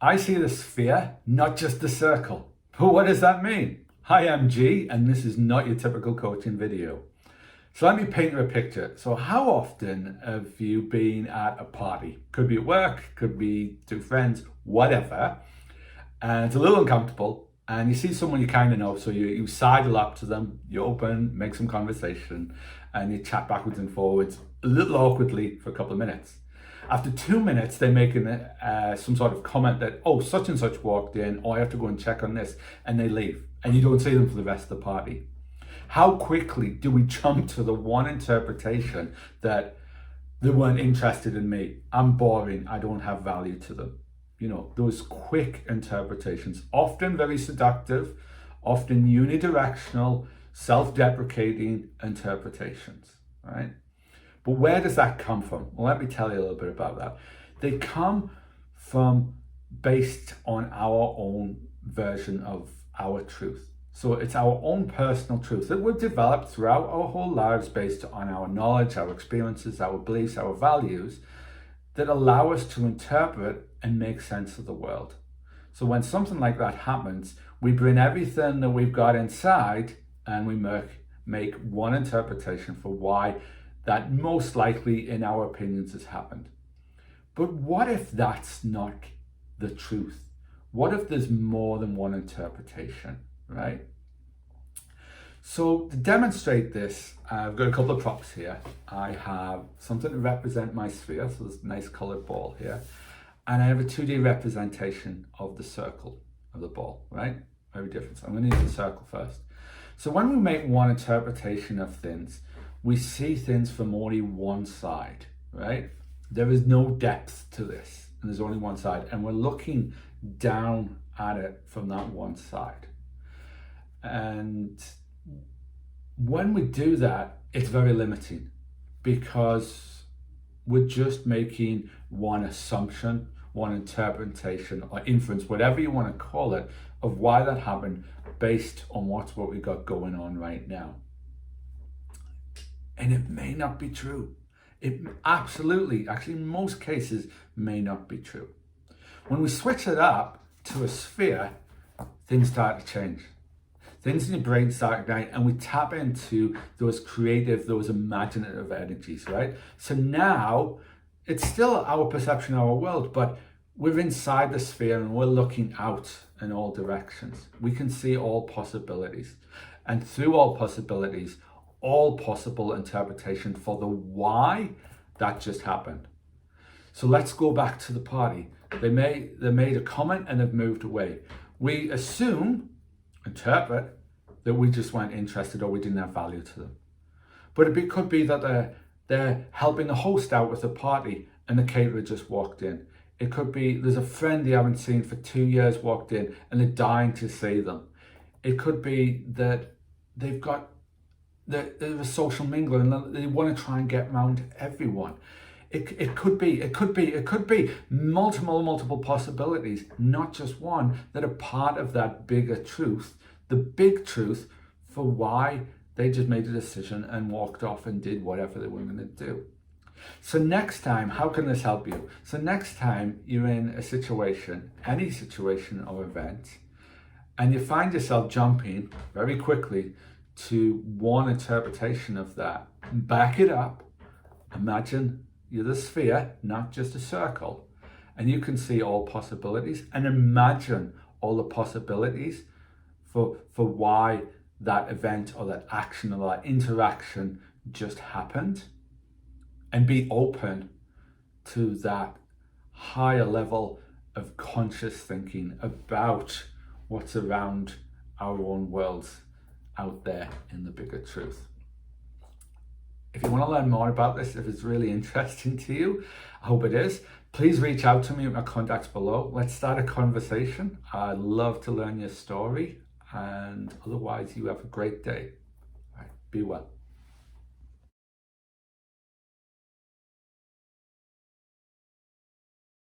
I see the sphere, not just the circle. But what does that mean? Hi, I'm G, and this is not your typical coaching video. So let me paint you a picture. So how often have you been at a party? Could be at work, could be two friends, whatever. And it's a little uncomfortable, and you see someone you kind of know, so you sidle up to them, you open, make some conversation, and you chat backwards and forwards, a little awkwardly for a couple of minutes. After 2 minutes, they make some sort of comment that, oh, such and such walked in, or I have to go and check on this, and they leave, and you don't see them for the rest of the party. How quickly do we jump to the one interpretation that they weren't interested in me, I'm boring, I don't have value to them? You know, those quick interpretations, often very seductive, often unidirectional, self-deprecating interpretations, right? But where does that come from? Well, let me tell you a little bit about that. They come from based on our own version of our truth. So it's our own personal truth that we've developed throughout our whole lives based on our knowledge, our experiences, our beliefs, our values that allow us to interpret and make sense of the world. So when something like that happens, we bring everything that we've got inside and we make one interpretation for why that most likely, in our opinions, has happened. But what if that's not the truth? What if there's more than one interpretation, right? So to demonstrate this, I've got a couple of props here. I have something to represent my sphere, so there's a nice colored ball here. And I have a 2D representation of the circle of the ball, right? Very different. So I'm going to use the circle first. So when we make one interpretation of things, we see things from only one side, right? There is no depth to this, and there's only one side, and we're looking down at it from that one side. And when we do that, it's very limiting because we're just making one assumption, one interpretation or inference, whatever you want to call it, of why that happened based on what we got going on right now. And it may not be true. It absolutely, actually in most cases, may not be true. When we switch it up to a sphere, things start to change. Things in your brain start to ignite, and we tap into those creative, those imaginative energies, right? So now it's still our perception of our world, but we're inside the sphere and we're looking out in all directions. We can see all possibilities. And through all possibilities, all possible interpretation for the why that just happened. So let's go back to the party. They made a comment and they've moved away. We interpret that we just weren't interested or we didn't have value to them. But it could be that they're helping the host out with the party and the caterer just walked in. It could be there's a friend they haven't seen for 2 years walked in and they're dying to see them. It could be that they're a social mingler and they want to try and get around everyone. It could be multiple possibilities, not just one, that are part of that bigger truth, the big truth for why they just made a decision and walked off and did whatever they were going to do. So next time, how can this help you? So next time you're in a situation, any situation or event, and you find yourself jumping very quickly to one interpretation of that, back it up, imagine you're the sphere, not just a circle, and you can see all possibilities and imagine all the possibilities for why that event or that action or that interaction just happened, and be open to that higher level of conscious thinking about what's around our own worlds out there in the bigger truth. If you want to learn more about this, if it's really interesting to you, I hope it is, please reach out to me at my contacts below. Let's start a conversation. I'd love to learn your story, and otherwise you have a great day. All right, be well.